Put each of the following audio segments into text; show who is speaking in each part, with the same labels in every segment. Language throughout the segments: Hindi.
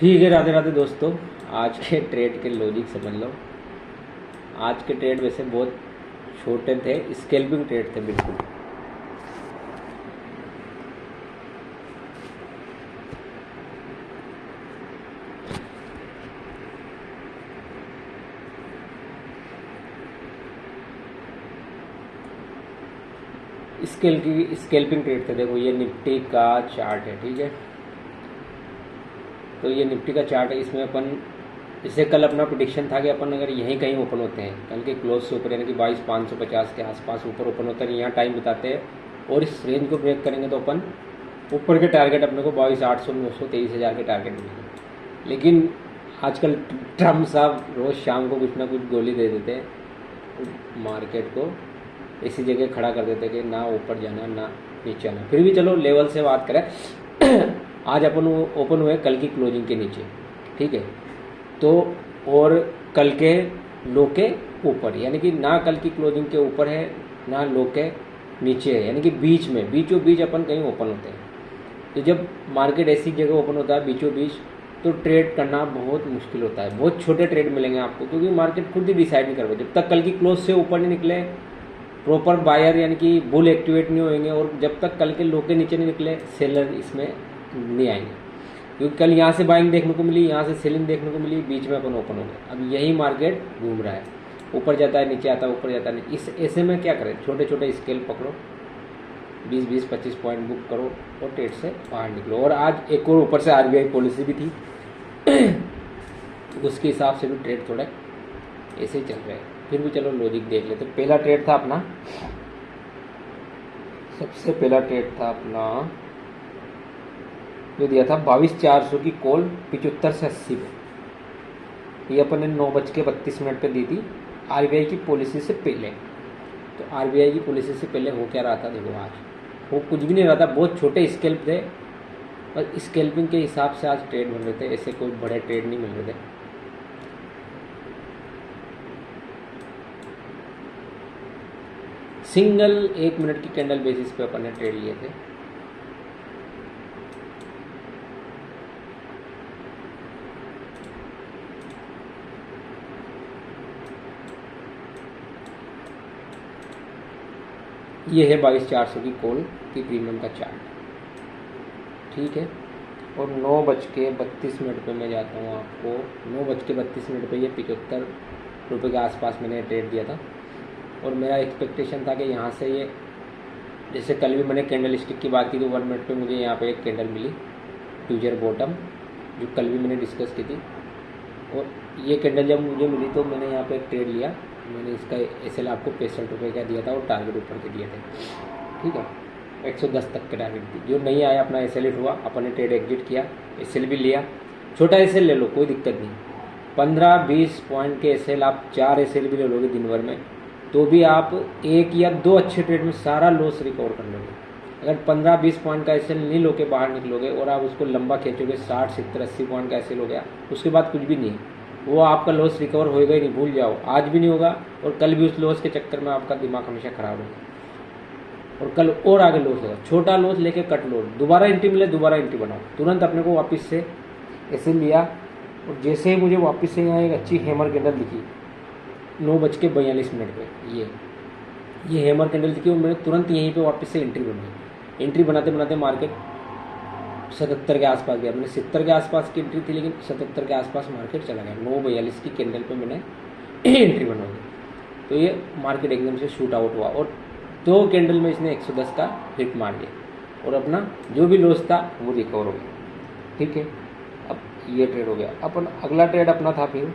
Speaker 1: ठीक है, राधे राधे दोस्तों। आज के ट्रेड के लॉजिक समझ लो। आज के ट्रेड वैसे बहुत छोटे थे, स्कैल्पिंग ट्रेड थे बिल्कुल। स्कैल्पिंग ट्रेड थे। देखो ये निफ्टी का चार्ट है, ठीक है। तो ये निफ्टी का चार्ट है, इसमें अपन जैसे कल अपना प्रोडिक्शन था कि अपन अगर यहीं कहीं ओपन होते हैं, कल के क्लोज से ऊपर यानी कि 22,550 के आसपास ऊपर ओपन होते हैं, यहाँ टाइम बिताते हैं और इस रेंज को ब्रेक करेंगे तो अपन ऊपर के टारगेट अपने को 22,800, 900, 23,000 के टारगेट मिलेंगे। लेकिन आजकल ट्रम्प साहब रोज़ शाम को कुछ ना कुछ गोली दे देते हैं मार्केट को, इसी जगह खड़ा कर देते कि ना ऊपर जाना ना नीचे आना। फिर भी चलो लेवल से बात करें आज अपन ओपन हुए कल की क्लोजिंग के नीचे, ठीक है। तो और कल के लो के ऊपर, यानी कि ना कल की क्लोजिंग के ऊपर है ना लो के नीचे है, यानी कि बीच में बीचों बीच अपन कहीं ओपन होते हैं। तो जब मार्केट ऐसी जगह ओपन होता है बीचों बीच, तो ट्रेड करना बहुत मुश्किल होता है। बहुत छोटे ट्रेड मिलेंगे आपको, क्योंकि मार्केट खुद ही डिसाइड नहीं कर पाए। जब तक कल की क्लोज से ऊपर नहीं निकले प्रॉपर बायर यानी कि बुल एक्टिवेट नहीं होंगे, और जब तक कल के लो के नीचे नहीं निकले सेलर इसमें नहीं आएंगे। क्योंकि कल यहाँ से बाइंग देखने को मिली, यहाँ से सेलिंग देखने को मिली, बीच में अपन ओपन हो गए। अब यही मार्केट घूम रहा है, ऊपर जाता है नीचे आता है, ऊपर जाता है नहीं। इस ऐसे में क्या करें, छोटे छोटे स्केल पकड़ो, 20-20, 25 पॉइंट बुक करो और ट्रेड से बाहर निकलो। और आज एक और ऊपर से आरबीआई पॉलिसी भी थी उसके हिसाब से भी ट्रेड थोड़े ऐसे ही चल रहे हैं। फिर भी चलो लॉजिक देख लेते। पहला ट्रेड था अपना, सबसे पहला ट्रेड था अपना जो दिया था 22,400 की कॉल 75 से 80 पे। ये अपन ने 9:32 पे दी थी आरबीआई की पॉलिसी से पहले। तो आरबीआई की पॉलिसी से पहले हो क्या रहा था, देखो आज वो कुछ भी नहीं रहा था, बहुत छोटे स्केल्प थे और स्केल्पिंग के हिसाब से आज ट्रेड बन रहे थे। ऐसे कोई बड़े ट्रेड नहीं मिल रहे थे। सिंगल 1 मिनट की कैंडल बेसिस पे अपन ने ट्रेड लिए थे। ये है 22,400 की कॉल की प्रीमियम का चार्ट, ठीक है। और 9:32 पे मैं जाता हूँ आपको 9:32 पे ये 75 रुपये के आसपास मैंने ट्रेड दिया था। और मेरा एक्सपेक्टेशन था कि यहाँ से ये, जैसे कल भी मैंने कैंडल स्टिक की बात की तो 1 मिनट पे मुझे यहाँ पे एक कैंडल मिली फ्यूचर बॉटम, जो कल भी मैंने डिस्कस की थी। और ये कैंडल जब मुझे मिली तो मैंने यहाँ पे एक ट्रेड लिया। मैंने इसका एसएल आपको 65 रुपये का दिया था और टारगेट ऊपर के दिए थे, ठीक है। 110 तक के टारगेट थी। जो नहीं आया अपना एसएल हिट हुआ, अपन ने ट्रेड एग्जिट किया, एसएल भी लिया। छोटा एसएल ले लो, कोई दिक्कत नहीं। 15-20 पॉइंट के एसएल आप 4 एसएल भी ले लोगे दिन भर में, तो भी आप 1 या 2 अच्छे ट्रेड में सारा लॉस रिकवर कर लोगे। अगर 15-20 पॉइंट का एसएल नहीं लोगे बाहर निकलोगे और आप उसको लंबा खींचोगे, 60, 70, 80 पॉइंट का एसएल हो गया, उसके बाद कुछ भी नहीं, वो आपका लॉस रिकवर होएगा ही नहीं, भूल जाओ। आज भी नहीं होगा और कल भी उस लॉस के चक्कर में आपका दिमाग हमेशा खराब होगा और कल और आगे लॉस होगा। छोटा लॉस लेके कट लो, दोबारा एंट्री मिले दोबारा एंट्री बनाओ। तुरंत अपने को वापस से ऐसे लिया और जैसे ही मुझे वापस से यहाँ एक अच्छी हैमर कैंडल दिखी 9:42 पे, ये हैमर कैंडल दिखी और मैंने तुरंत यहीं पे वापस से एंट्री बनाई। एंट्री बनाते बनाते मार्केट 77 के आसपास गया। मैंने 70 के आसपास की एंट्री थी, लेकिन 77 के आसपास मार्केट चला गया। 9:42 की कैंडल पे मैंने एंट्री बनाई, तो ये मार्केट एकदम से शूट आउट हुआ और 2 कैंडल में इसने 110 का हिट मार दिया और अपना जो भी लॉस था वो रिकवर हो गया, ठीक है। अब ये ट्रेड हो गया। अपन अगला ट्रेड अपना था फिर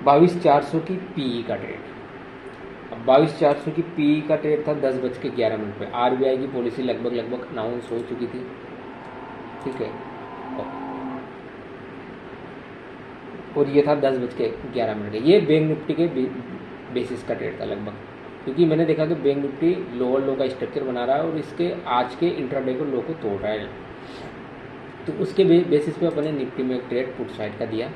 Speaker 1: 22,400 की पीई का ट्रेड। अब 22,400 की पीई का ट्रेड था 10:11 पे। आरबीआई की पॉलिसी लगभग अनाउंस हो चुकी थी, ठीक है। और ये था 10:11। ये बैंक निफ्टी के बेसिस का ट्रेड था लगभग, क्योंकि मैंने देखा कि बैंक निफ्टी लोअर लो का स्ट्रक्चर बना रहा है और इसके आज के इंट्राडे को लो को तोड़ रहा है। तो उसके बेसिस पे अपने निफ्टी में एक ट्रेड पुट साइड का दिया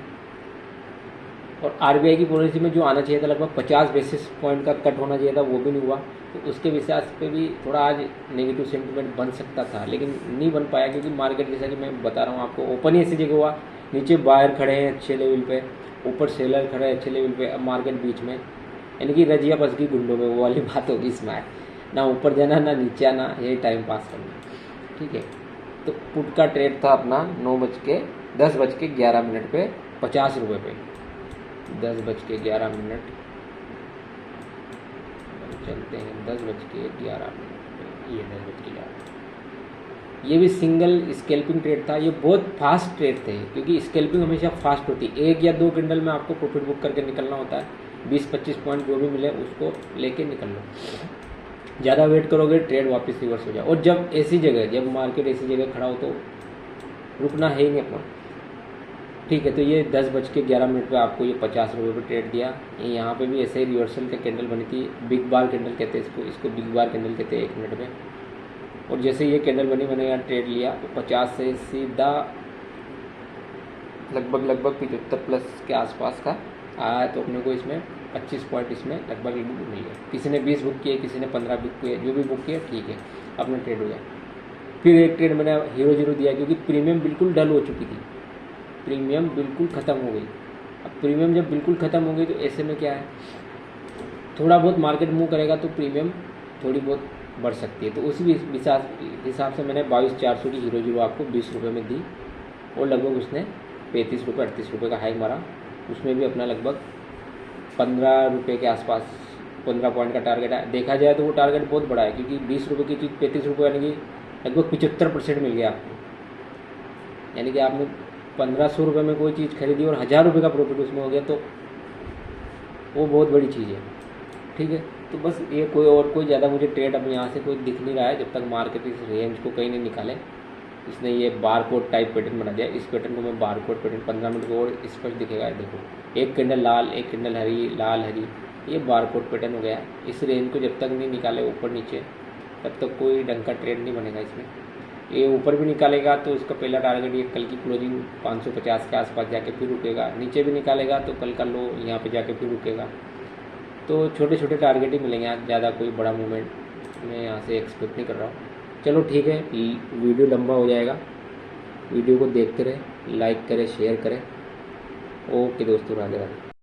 Speaker 1: और आरबीआई की पॉलिसी में जो आना चाहिए था लगभग 50 बेसिस पॉइंट का कट होना चाहिए था, वो भी नहीं हुआ। तो उसके विश्वास पे भी थोड़ा आज नेगेटिव सेंटिमेंट बन सकता था, लेकिन नहीं बन पाया, क्योंकि मार्केट जैसा कि मैं बता रहा हूँ आपको, ओपन ही ऐसी जगह हुआ, नीचे बायर खड़े हैं अच्छे लेवल पे, ऊपर सेलर खड़े हैं अच्छे लेवल पे, अब मार्केट बीच में, यानी कि रजिया बस की गुंडों में वो वाली बात होगी इसमें, ना ऊपर जाना ना नीचे आना, यही टाइम पास करना। ठीक है, तो पुट का ट्रेड था अपना 10:11 पे 50 रुपये पे, 10:11 चलते हैं, 10:11 पे, ये 10:11, ये भी सिंगल स्केल्पिंग ट्रेड था। ये बहुत फास्ट ट्रेड थे, क्योंकि स्केल्पिंग हमेशा फास्ट होती है, 1 या 2 कैंडल में आपको प्रॉफिट बुक करके निकलना होता है, 20-25 पॉइंट जो भी मिले उसको लेके निकल लो। ज़्यादा वेट करोगे ट्रेड वापस रिवर्स हो जाए, और जब ऐसी जगह, जब मार्केट ऐसी जगह खड़ा हो तो रुकना है ही नहीं अपना। ठीक है, तो ये 10:11 पे आपको ये 50 रुपये पर ट्रेड दिया। ये यहाँ पे भी ऐसे ही रिवर्सल का कैंडल बनी थी, बिग बार कैंडल कहते हैं इसको बिग बार कैंडल कहते हैं 1 मिनट में। और जैसे ये कैंडल बनी, मैंने यहाँ ट्रेड लिया तो 50 से सीधा लगभग 75 प्लस के आसपास का आया, तो अपने को इसमें 25 पॉइंट इसमें लगभग मिल गया। किसी ने 20 बुक किए, किसी ने 15 बुक किए, जो भी बुक किया ठीक है, अपना ट्रेड हो गया। फिर एक ट्रेड मैंने हीरो दिया, क्योंकि प्रीमियम बिल्कुल डल हो चुकी थी, प्रीमियम बिल्कुल ख़त्म हो गई। अब प्रीमियम जब बिल्कुल ख़त्म हो गई तो ऐसे में क्या है, थोड़ा बहुत मार्केट मूव करेगा तो प्रीमियम थोड़ी बहुत बढ़ सकती है। तो उसी हिसाब से मैंने 22,400 की हीरो आपको 20 रुपये में दी, और लगभग उसने 35 रुपये 38 रुपये का हाइक मारा। उसमें भी अपना लगभग 15 रुपये के आसपास 15 पॉइंट का टारगेट है। देखा जाए तो वो टारगेट बहुत बड़ा है, क्योंकि 20 रुपये की चीज़ 35 रुपये यानी कि लगभग 75% मिल गया आपको। यानी कि आपने 1500 रुपये में कोई चीज़ खरीदी और 1000 रुपये का प्रॉफिट उसमें हो गया, तो वो बहुत बड़ी चीज़ है। ठीक है, तो बस ये कोई ज़्यादा मुझे ट्रेड अब यहाँ से कोई दिख नहीं रहा है, जब तक मार्केट इस रेंज को कहीं नहीं निकाले। इसने ये बार कोड टाइप पैटर्न बना दिया, इस पैटर्न को मैं बार कोड पैटर्न 15 मिनट को और स्पष्ट दिखेगा। देखो, एक कैंडल लाल, एक कैंडल हरी, लाल हरी, ये बार कोड पैटर्न हो गया। इस रेंज को जब तक नहीं निकाले ऊपर नीचे, तब तक कोई ढंग का ट्रेड नहीं बनेगा इसमें। ये ऊपर भी निकालेगा तो इसका पहला टारगेट ये कल की क्लोजिंग 550 के आसपास जाके फिर रुकेगा, नीचे भी निकालेगा तो कल का लो यहाँ पे जाके फिर रुकेगा। तो छोटे छोटे टारगेट ही मिलेंगे, आज ज़्यादा कोई बड़ा मूवमेंट मैं यहाँ से एक्सपेक्ट नहीं कर रहा हूँ। चलो ठीक है, वीडियो लंबा हो जाएगा, वीडियो को देखते रहे, लाइक करें, शेयर करें। ओके दोस्तों, राधे राधे।